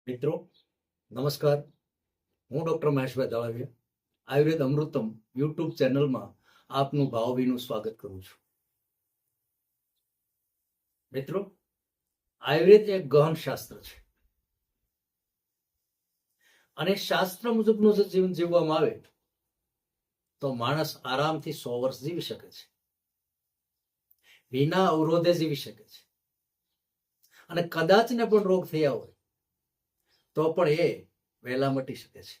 મિત્રો નમસ્કાર, હું ડૉક્ટર મહેશભાઈ દળાવિયા આયુર્વેદ અમૃતમ યુટ્યુબ ચેનલમાં આપનું ભાવભીનું સ્વાગત કરું છું. મિત્રો, આયુર્વેદ એક ગહન શાસ્ત્ર છે અને શાસ્ત્ર મુજબનું જો જીવન જીવવામાં આવે તો માણસ આરામથી 100 વર્ષ જીવી શકે છે, વિના અવરોધે જીવી શકે છે અને કદાચને પણ રોગ થયા હોય તો પણ એ વહેલા મટી શકે છે.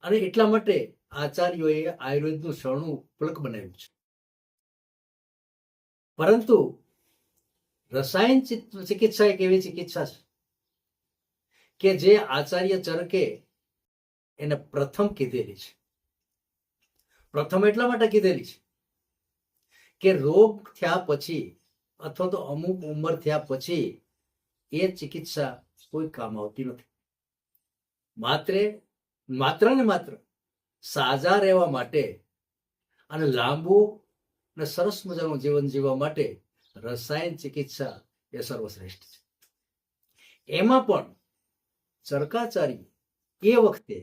અને એટલા માટે આચાર્યોએ આયુર્વેદનું શરણું ઉપલક બનાવ્યું છે. પરંતુ રસાયણ ચિકિત્સા એક એવી ચિકિત્સા છે કે જે આચાર્ય ચરકે એને પ્રથમ કીધેલી છે. પ્રથમ એટલા માટે કીધેલી છે કે રોગ થયા પછી અથવા તો અમુક ઉંમર થયા પછી એ ચિકિત્સા કોઈ કામ આવતી નથી. માત્ર ને માત્ર સાજા રહેવા માટે અને લાંબુ અને સરસ મજાનું જીવન જીવવા માટે રસાયણ ચિકિત્સા એ સર્વશ્રેષ્ઠ છે. એમાં પણ ચરકાચાર્ય એ વખતે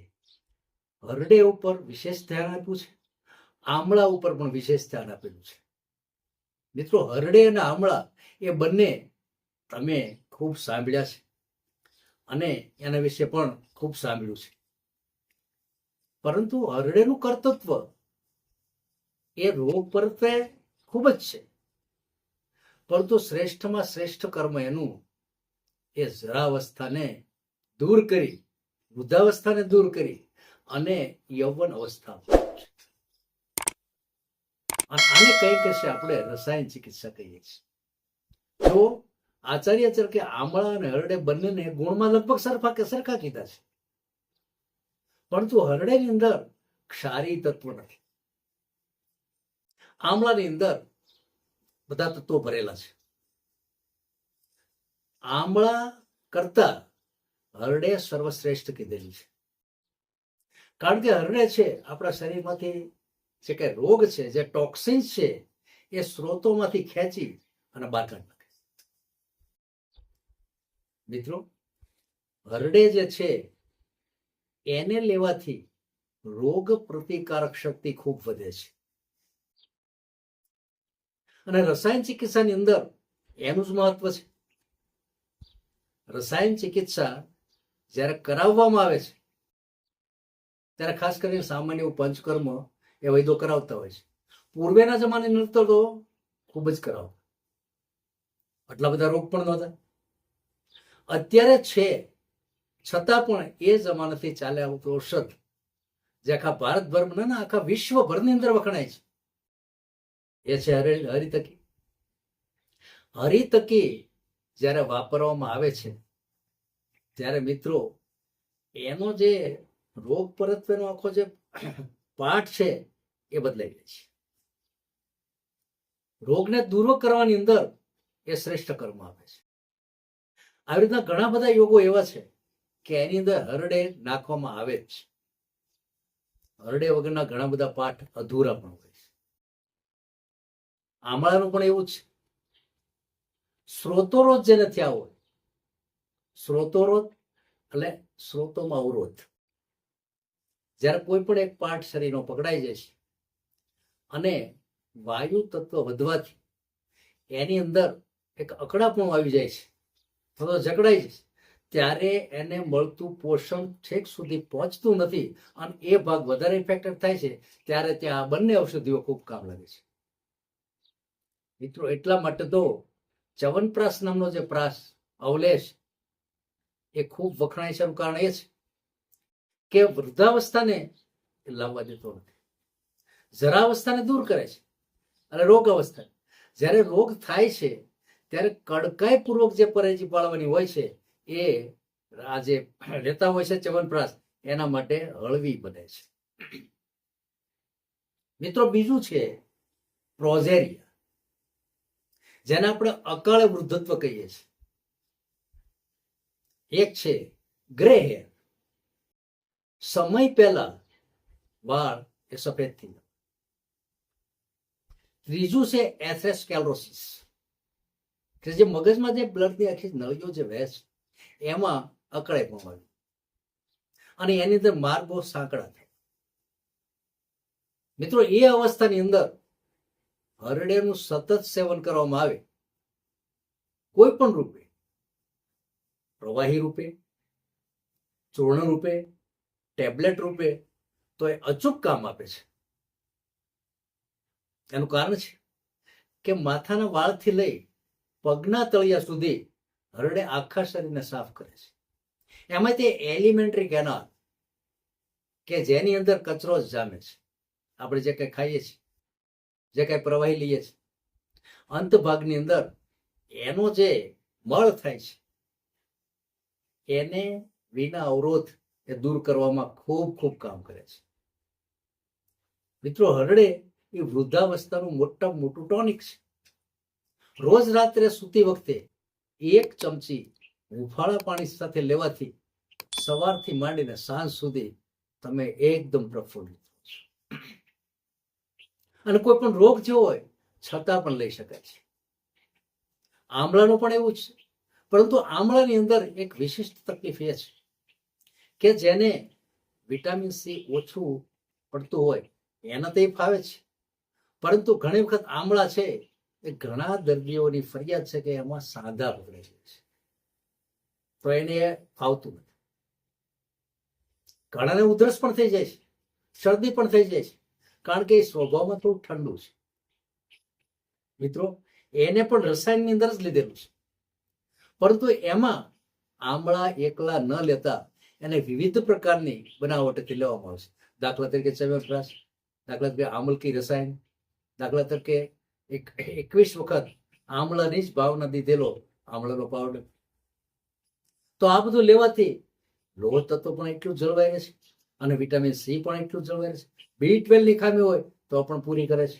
હરડે ઉપર વિશેષ ધ્યાન આપ્યું છે, આમળા ઉપર પણ વિશેષ ધ્યાન આપેલું છે. મિત્રો, હરડે અને આમળા એ બંને તમે ખૂબ સાંભળ્યા છે અને એના વિશે પણ ખૂબ સાંભળ્યું છે. પરંતુ હરડેનું કર્તૃત્વ એ રોગ પરત્વે ખૂબ જ છે, પરંતુ શ્રેષ્ઠમાં શ્રેષ્ઠ કર્મ એનું એ જરાવસ્થાને દૂર કરી, વૃદ્ધાવસ્થાને દૂર કરી અને યૌવન અવસ્થા છે. આને કઈ કહેશે આપણે રસાયણ ચિકિત્સા કહીએ છીએ. જો આચાર્ય ચરકે આમળા અને હરડે બંનેને ગુણમાં લગભગ સરખા કીધા છે, પરંતુ હરડેની અંદર ક્ષારી તત્વ નથી, આમળાની અંદર બધા તત્વો ભરેલા છે. આમળા કરતા હરડે સર્વશ્રેષ્ઠ કીધેલી છે, કારણ કે હરડે છે આપણા શરીરમાંથી જે કઈ રોગ છે, જે ટોક્સિન્સ છે, એ સ્ત્રોતોમાંથી ખેંચી અને બહાર કાઢી નાખે. મિત્રો, હરડે જે છે એને લેવાથી રોગ પ્રતિકારક શક્તિ ખૂબ વધે છે અને રસાયણ ચિકિત્સાની અંદર એનું જ મહત્વ છે. રસાયણ ચિકિત્સા જ્યારે કરાવવામાં આવે છે ત્યારે ખાસ કરીને સામાન્ય પંચકર્મ એ વૈદો કરાવતા હોય છે. પૂર્વેના જમાનાની અંદર તો ખૂબ જ કરાવતા, આટલા બધા રોગ પણ નહોતા. અત્યારે છે છતાં પણ એ જમાનાથી ચાલે આવતું ઔષધ જે આખા ભારતભરમાં ના આખા વિશ્વભરની અંદર વખણાય છે એ છે હરિતકી. હરિતકી જ્યારે વાપરવામાં આવે છે ત્યારે મિત્રો એનો જે રોગ પરત્વેનો આખો જે પાઠ છે એ બદલાઈ જાય છે. રોગને દૂર કરવાની અંદર એ શ્રેષ્ઠ કર્મ આપે છે. આવી રીતના ઘણા બધા યોગો એવા છે કે એની અંદર હરડે નાખવામાં આવે જ છે. હરડે વગરના ઘણા બધા પાઠ અધૂરા પણ હોય છે. આમળાનું પણ એવું જ છે. સ્ત્રોતોરોધ જેને થયા હોય, સ્ત્રોતોરોધ એટલે સ્ત્રોતોમાં અવરોધ, જ્યારે કોઈ પણ એક પાર્ટ શરીરનો પકડાઈ જાય છે અને વાયુ તત્વ વધવાથી એની અંદર એક અકડાપણું આવી જાય છે અથવા જકડાઈ જાય છે, ત્યારે એને મળતું પોષણ છેક સુધી પહોંચતું નથી અને એ ભાગ વધારે ઇફેક્ટેડ થાય છે. ત્યારે ત્યાં આ બંને ઔષધિઓ ખૂબ કામ લાગે છે. મિત્રો, એટલા માટે તો ચ્યવનપ્રાશ નામનો જે પ્રાશ અવલેશ એ ખૂબ વખણાય છે. એનું કારણ એ છે કે વૃદ્ધાવસ્થાને લાવવા દેતો નથી, જરાવસ્થાને દૂર કરે છે અને રોગ અવસ્થા, જ્યારે રોગ થાય છે ત્યારે કડકાઈપૂર્વક જે પરેજી પાળવાની હોય છે એ આ જે લેતા હોય છે ચ્યવનપ્રાશ, એના માટે હળવી બને છે. મિત્રો, બીજું છે પ્રોઝેરિયા, જેને આપણે અકાળે વૃદ્ધત્વ કહીએ છીએ. એક છે ગ્રે હેર, સમય પહેલા વાળ એ સફેદ થઈ જાય. ત્રીજું છે એથેરોસ્ક્લેરોસિસ, કે જે મગજમાં જે બ્લડની આખી નળીઓ જે વહે છે એમાં અકળાઈ પણ મળે અને એની અંદર માર્ગો સાંકડા થાય. મિત્રો, એ અવસ્થાની અંદર હરડેનું સતત સેવન કરવામાં આવે, કોઈ પણ રૂપે, પ્રવાહી રૂપે, ચૂર્ણ રૂપે, ટેબ્લેટ રૂપે, તો એ અચૂક કામ આપે છે. એનું કારણ છે કે માથાના વાળથી લઈ પગના તળિયા સુધી હરડે આખા શરીરને સાફ કરે છે. એમાં તે એલિમેન્ટરી કેનાલ કે જેની અંદર કચરો જ જામે છે, આપણે જે કંઈ ખાઈએ છીએ, જે કંઈ પ્રવાહી લઈએ છીએ, અંત ભાગની અંદર એનો જે મળ થાય છે એને વિના અવરોધ એ દૂર કરવામાં ખૂબ ખૂબ કામ કરે છે. મિત્રો, હરડે એ વૃદ્ધાવસ્થાનું મોટામાં મોટું ટોનિક છે. રોજ રાત્રે સૂતી વખતે 1 ચમચી હુંફાળા પાણી સાથે લેવાથી સવારથી માંડીને સાંજ સુધી તમે એકદમ પ્રફુલ્લિત છો. અને કોઈ પણ રોગ જેવો હોય છતાં પણ લઈ શકાય છે. આમળાનું પણ એવું છે, પરંતુ આમળાની અંદર એક વિશિષ્ટ તકલીફ એ છે કે જેને વિટામિન સી ઓછું પડતું હોય એને તો એ ફાવે છે, પરંતુ ઘણી વખત આમળા છે એ ઘણા દર્દીઓની ફરિયાદ છે કે એમાં સાંધા પકડે છે, તો એને ફાવતું નથી. ઘણાને ઉધરસ પણ થઈ જાય છે, શરદી પણ થઈ જાય છે, કારણ કે એ સ્વભાવમાં થોડું ઠંડુ છે. મિત્રો, એને પણ રસાયણની અંદર જ લીધેલું છે, પરંતુ એમાં આમળા એકલા ન લેતા એને વિવિધ પ્રકારની બનાવટથી લેવામાં આવે છે. દાખલા તરીકે ચવનપ્રાશ, દાખલા તરીકે આમલકી રસાયણ, દાખલા તરીકે 21 વખત આમળાની જ ભાવના દીધેલો આમળાનો પાવડર. તો આ બધું લેવાથી લોહ તત્વ પણ એટલું જળવાય રહે છે અને વિટામિન સી પણ એટલું જળવાય રહે છે. B12 ની ખામી હોય તો પણ પૂરી કરે છે.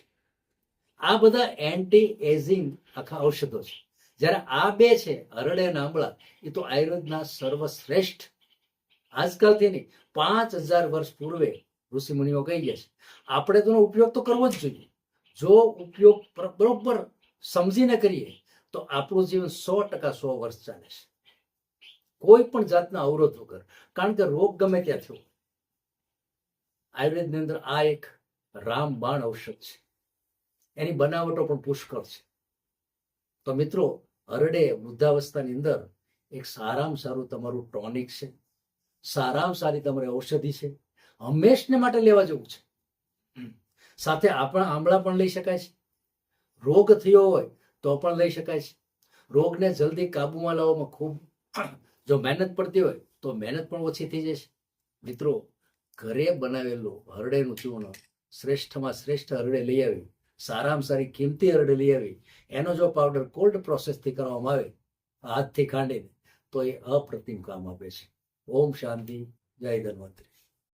આ બધા એન્ટી એજિંગ આખા ઔષધો છે. જ્યારે આ બે છે, હરડે અને આમળા, એ તો આયુર્વેદના સર્વશ્રેષ્ઠ, આજકાલથી નહીં 5000 વર્ષ પૂર્વે ઋષિ મુનિઓ કહી ગયા છે. આપણે તેનો ઉપયોગ તો કરવો જ જોઈએ. જો ઉપયોગ બરોબર સમજીને કરીએ તો આપણું જીવન 100% 100 વર્ષ ચાલે છે, કોઈ પણ જાતના અવરોધ વગર. કારણ કે રોગ ગમે ત્યાં થયો, આયુર્વેદની અંદર આ એક રામબાણ ઔષધ છે, એની બનાવટો પણ પુષ્કળ છે. તો મિત્રો, હરડે વૃદ્ધાવસ્થાની અંદર એક સારામાં સારું તમારું ટોનિક છે, સારામાં સારી તમારી ઔષધિ છે, હંમેશને માટે લેવા જેવું છે. સાથે આપણા આમળા પણ લઈ શકાય છે. રોગ થયો હોય તો પણ લઈ શકાય છે. રોગને જલ્દી કાબુમાં લાવવામાં ખૂબ જો મહેનત પડતી હોય તો મહેનત પણ ઓછી થઈ જશે. મિત્રો, ઘરે બનાવેલું હરડેનું ચૂર્ણ, શ્રેષ્ઠમાં શ્રેષ્ઠ હરડે લઈ આવી, સારામાં સારી કિંમતી હરડે લઈ આવી, એનો જો પાવડર કોલ્ડ પ્રોસેસથી કરવામાં આવે હાથથી ખાંડીને, તો એ અપ્રતિમ કામ આપે છે. ઓમ શાંતિ. જય ધન્વંતરી.